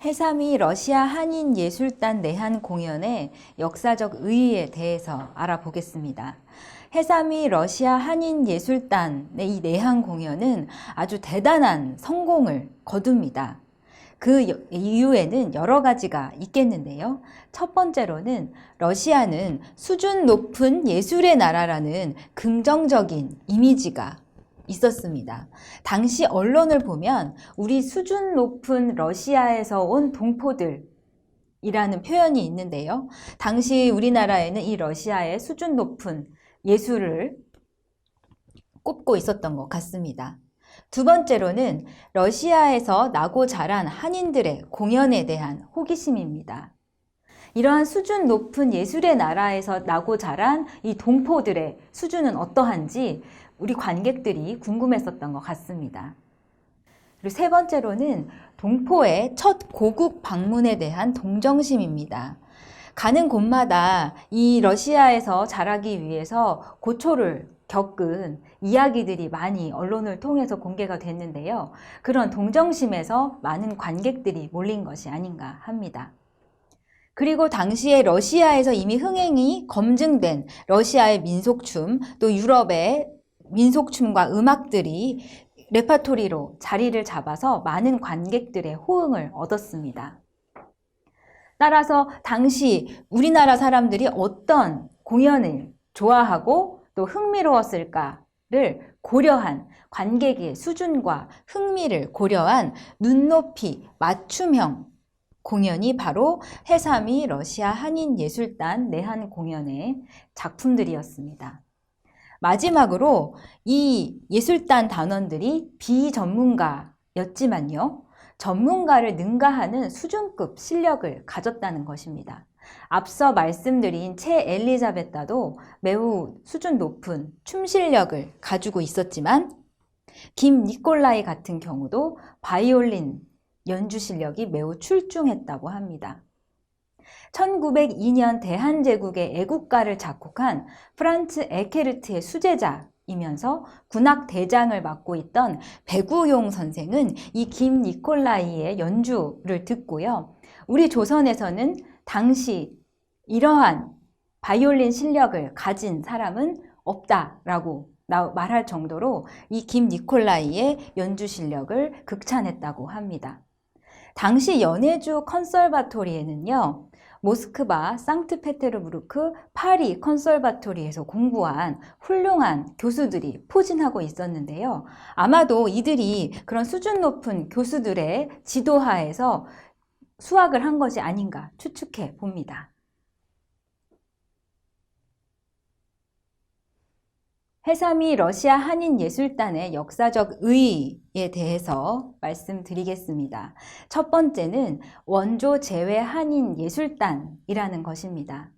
해삼이 러시아 한인 예술단 내한 공연의 역사적 의의에 대해서 알아보겠습니다. 해삼이 러시아 한인 예술단의 이 내한 공연은 아주 대단한 성공을 거둡니다. 그 이유에는 여러 가지가 있겠는데요. 첫 번째로는 러시아는 수준 높은 예술의 나라라는 긍정적인 이미지가 있었습니다. 당시 언론을 보면 우리 수준 높은 러시아에서 온 동포들 이라는 표현이 있는데요. 당시 우리나라에는 이 러시아의 수준 높은 예술을 꼽고 있었던 것 같습니다. 두 번째로는 러시아에서 나고 자란 한인들의 공연에 대한 호기심입니다. 이러한 수준 높은 예술의 나라에서 나고 자란 이 동포들의 수준은 어떠한지 우리 관객들이 궁금했었던 것 같습니다. 그리고 세 번째로는 동포의 첫 고국 방문에 대한 동정심입니다. 가는 곳마다 이 러시아에서 자라기 위해서 고초를 겪은 이야기들이 많이 언론을 통해서 공개가 됐는데요. 그런 동정심에서 많은 관객들이 몰린 것이 아닌가 합니다. 그리고 당시에 러시아에서 이미 흥행이 검증된 러시아의 민속춤, 또 유럽의 민속춤과 음악들이 레파토리로 자리를 잡아서 많은 관객들의 호응을 얻었습니다. 따라서 당시 우리나라 사람들이 어떤 공연을 좋아하고 또 흥미로웠을까를 고려한 관객의 수준과 흥미를 고려한 눈높이 맞춤형 공연이 바로 해삼이 러시아 한인 예술단 내한 공연의 작품들이었습니다. 마지막으로 이 예술단 단원들이 비전문가였지만요, 전문가를 능가하는 수준급 실력을 가졌다는 것입니다. 앞서 말씀드린 채 엘리자베타도 매우 수준 높은 춤 실력을 가지고 있었지만 김 니콜라이 같은 경우도 바이올린 연주 실력이 매우 출중했다고 합니다. 1902년 대한제국의 애국가를 작곡한 프란츠 에케르트의 수제자이면서 군악대장을 맡고 있던 배구용 선생은 이 김 니콜라이의 연주를 듣고요. 우리 조선에서는 당시 이러한 바이올린 실력을 가진 사람은 없다라고 말할 정도로 이 김 니콜라이의 연주 실력을 극찬했다고 합니다. 당시 연해주 컨설바토리에는요, 모스크바, 상트페테르부르크, 파리 컨설바토리에서 공부한 훌륭한 교수들이 포진하고 있었는데요. 아마도 이들이 그런 수준 높은 교수들의 지도하에서 수학을 한 것이 아닌가 추측해 봅니다. 해삼이 러시아 한인 예술단의 역사적 의의에 대해서 말씀드리겠습니다. 첫 번째는 원조 제외 한인 예술단이라는 것입니다.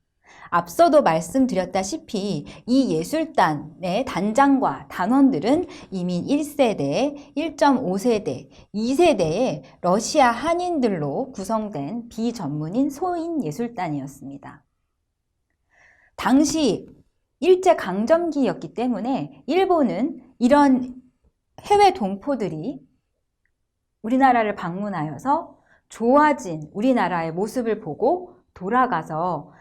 앞서도 말씀드렸다시피 이 예술단의 단장과 단원들은 이미 1세대, 1.5세대, 2세대의 러시아 한인들로 구성된 비전문인 소인 예술단이었습니다. 당시 일제강점기였기 때문에 일본은 이런 해외 동포들이 우리나라를 방문하여서 좋아진 우리나라의 모습을 보고 돌아가서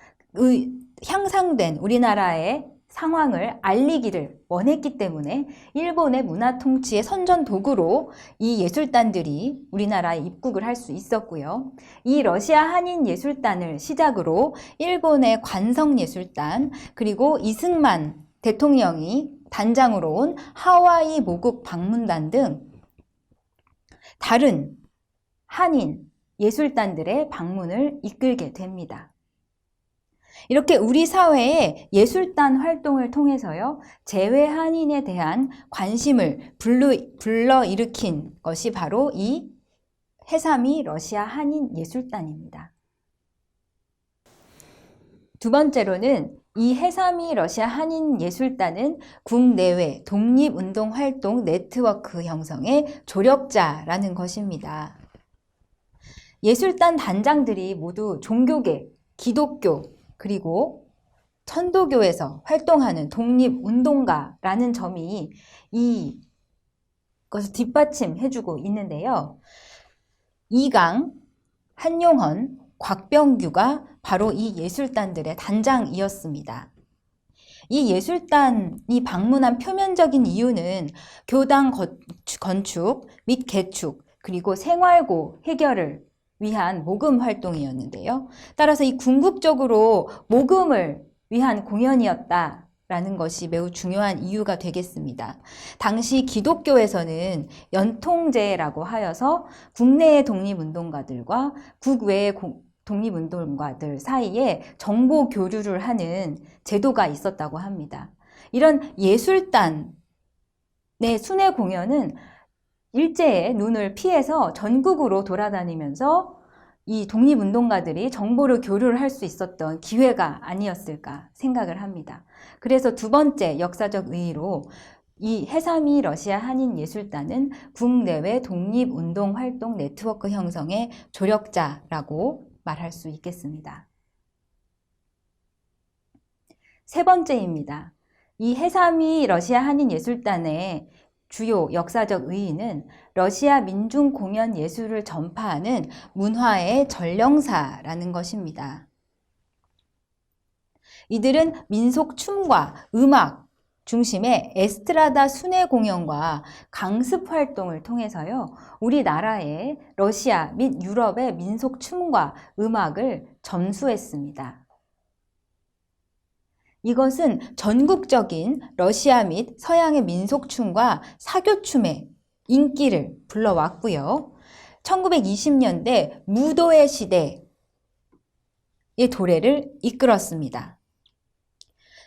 향상된 우리나라의 상황을 알리기를 원했기 때문에 일본의 문화 통치의 선전 도구로 이 예술단들이 우리나라에 입국을 할 수 있었고요. 이 러시아 한인 예술단을 시작으로 일본의 관성예술단, 그리고 이승만 대통령이 단장으로 온 하와이 모국 방문단 등 다른 한인 예술단들의 방문을 이끌게 됩니다. 이렇게 우리 사회의 예술단 활동을 통해서요, 제외 한인에 대한 관심을 불러일으킨 것이 바로 이 해삼이 러시아 한인 예술단입니다. 두 번째로는 이 해삼이 러시아 한인 예술단은 국내외 독립운동활동 네트워크 형성의 조력자라는 것입니다. 예술단 단장들이 모두 종교계, 기독교, 그리고 천도교에서 활동하는 독립운동가라는 점이 이것을 뒷받침해주고 있는데요. 이강, 한용헌, 곽병규가 바로 이 예술단들의 단장이었습니다. 이 예술단이 방문한 표면적인 이유는 교당 건축 및 개축, 그리고 생활고 해결을 위한 모금 활동이었는데요. 따라서 이 궁극적으로 모금을 위한 공연이었다라는 것이 매우 중요한 이유가 되겠습니다. 당시 기독교에서는 연통제라고 하여서 국내의 독립운동가들과 국외의 독립운동가들 사이에 정보 교류를 하는 제도가 있었다고 합니다. 이런 예술단의 순회 공연은 일제의 눈을 피해서 전국으로 돌아다니면서 이 독립운동가들이 정보를 교류를 할 수 있었던 기회가 아니었을까 생각을 합니다. 그래서 두 번째 역사적 의의로 이 해삼이 러시아 한인 예술단은 국내외 독립운동 활동 네트워크 형성의 조력자라고 말할 수 있겠습니다. 세 번째입니다. 이 해삼이 러시아 한인 예술단의 주요 역사적 의의는 러시아 민중 공연 예술을 전파하는 문화의 전령사라는 것입니다. 이들은 민속 춤과 음악 중심의 에스트라다 순회 공연과 강습 활동을 통해서요, 우리나라의 러시아 및 유럽의 민속 춤과 음악을 전수했습니다. 이것은 전국적인 러시아 및 서양의 민속춤과 사교춤의 인기를 불러왔고요. 1920년대 무도의 시대의 도래를 이끌었습니다.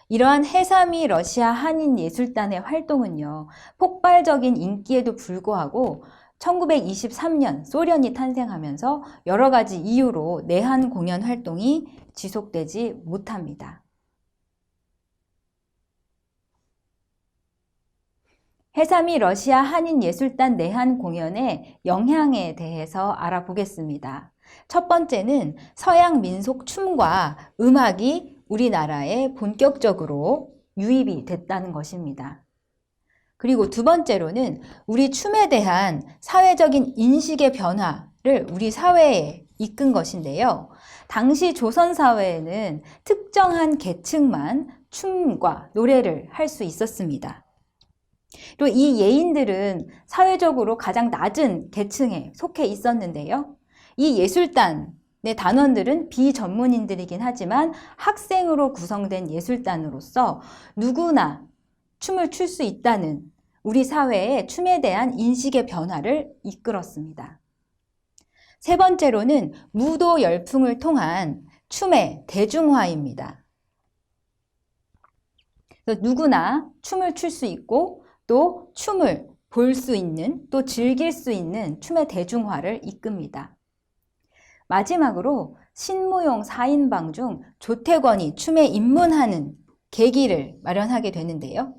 이러한 해삼이 러시아 한인 예술단의 활동은요, 폭발적인 인기에도 불구하고 1923년 소련이 탄생하면서 여러 가지 이유로 내한 공연 활동이 지속되지 못합니다. 해삼이 러시아 한인 예술단 내한 공연의 영향에 대해서 알아보겠습니다. 첫 번째는 서양 민속 춤과 음악이 우리나라에 본격적으로 유입이 됐다는 것입니다. 그리고 두 번째로는 우리 춤에 대한 사회적인 인식의 변화를 우리 사회에 이끈 것인데요. 당시 조선 사회에는 특정한 계층만 춤과 노래를 할 수 있었습니다. 또 이 예인들은 사회적으로 가장 낮은 계층에 속해 있었는데요. 이 예술단의 단원들은 비전문인들이긴 하지만 학생으로 구성된 예술단으로서 누구나 춤을 출 수 있다는 우리 사회의 춤에 대한 인식의 변화를 이끌었습니다. 세 번째로는 무도 열풍을 통한 춤의 대중화입니다. 누구나 춤을 출 수 있고 또 춤을 볼 수 있는, 또 즐길 수 있는 춤의 대중화를 이끕니다. 마지막으로 신무용 4인방 중 조태권이 춤에 입문하는 계기를 마련하게 되는데요.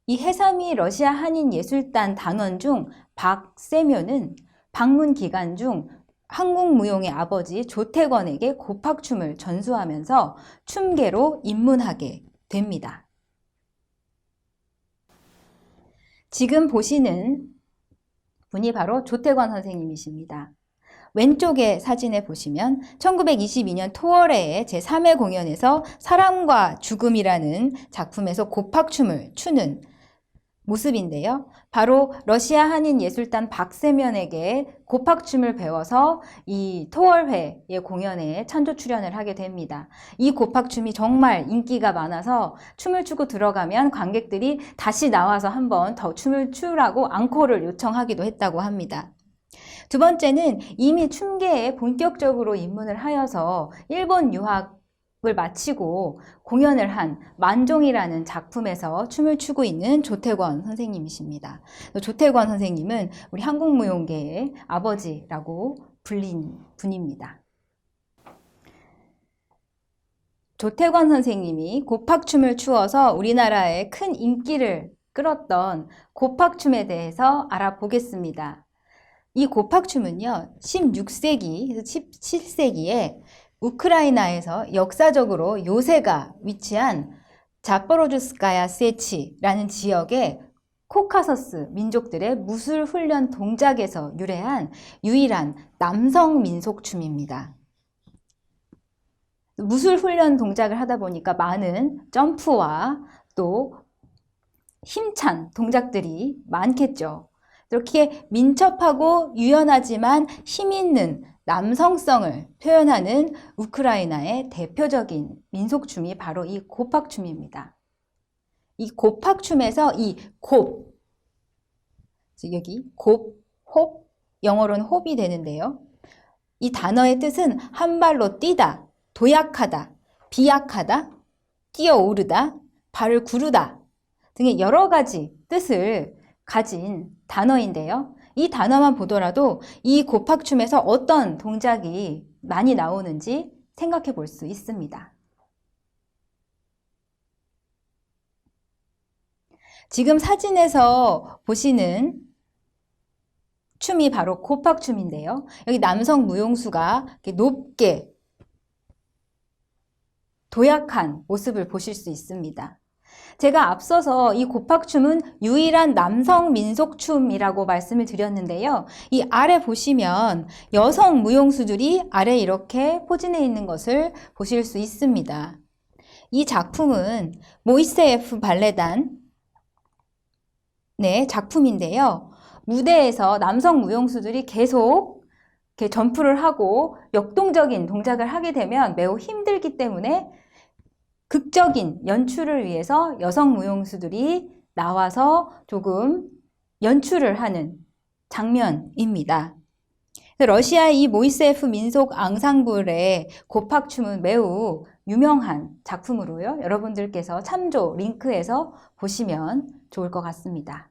이 해삼이 러시아 한인 예술단 단원 중 박세묘는 방문 기간 중 한국무용의 아버지 조태권에게 고팍춤을 전수하면서 춤계로 입문하게 됩니다. 지금 보시는 분이 바로 조태권 선생님이십니다. 왼쪽의 사진에 보시면 1922년 토월회의 제3회 공연에서 사랑과 죽음이라는 작품에서 고팍춤을 추는 모습인데요. 바로 러시아 한인 예술단 박세면에게 고팍춤을 배워서 이 토월회의 공연에 찬조 출연을 하게 됩니다. 이 고팍춤이 정말 인기가 많아서 춤을 추고 들어가면 관객들이 다시 나와서 한 번 더 춤을 추라고 앙코를 요청하기도 했다고 합니다. 두 번째는 이미 춤계에 본격적으로 입문을 하여서 일본 유학을 마치고 공연을 한 만종이라는 작품에서 춤을 추고 있는 조태권 선생님이십니다. 조태권 선생님은 우리 한국무용계의 아버지라고 불린 분입니다. 조태권 선생님이 고팍춤을 추어서 우리나라에 큰 인기를 끌었던 고팍춤에 대해서 알아보겠습니다. 이 고팍춤은요, 16세기, 17세기에 우크라이나에서 역사적으로 요새가 위치한 자포로주스카야 세치라는 지역에 코카서스 민족들의 무술 훈련 동작에서 유래한 유일한 남성 민속춤입니다. 무술 훈련 동작을 하다 보니까 많은 점프와 또 힘찬 동작들이 많겠죠. 이렇게 민첩하고 유연하지만 힘 있는 남성성을 표현하는 우크라이나의 대표적인 민속춤이 바로 이 고팍춤입니다. 이 고팍춤에서 이 곱, 여기 곱, 홉, 영어로는 홉이 되는데요. 이 단어의 뜻은 한 발로 뛰다, 도약하다, 비약하다, 뛰어오르다, 발을 구르다 등의 여러 가지 뜻을 가진 단어인데요. 이 단어만 보더라도 이 고팍춤에서 어떤 동작이 많이 나오는지 생각해 볼 수 있습니다. 지금 사진에서 보시는 춤이 바로 고팍춤인데요. 여기 남성 무용수가 이렇게 높게 도약한 모습을 보실 수 있습니다. 제가 앞서서 이 고팍춤은 유일한 남성 민속춤이라고 말씀을 드렸는데요. 이 아래 보시면 여성 무용수들이 아래 이렇게 포진해 있는 것을 보실 수 있습니다. 이 작품은 모이세예프 발레단 작품인데요. 무대에서 남성 무용수들이 계속 이렇게 점프를 하고 역동적인 동작을 하게 되면 매우 힘들기 때문에 극적인 연출을 위해서 여성 무용수들이 나와서 조금 연출을 하는 장면입니다. 러시아의 이 모이세예프 민속 앙상블의 고팍춤은 매우 유명한 작품으로요. 여러분들께서 참조 링크에서 보시면 좋을 것 같습니다.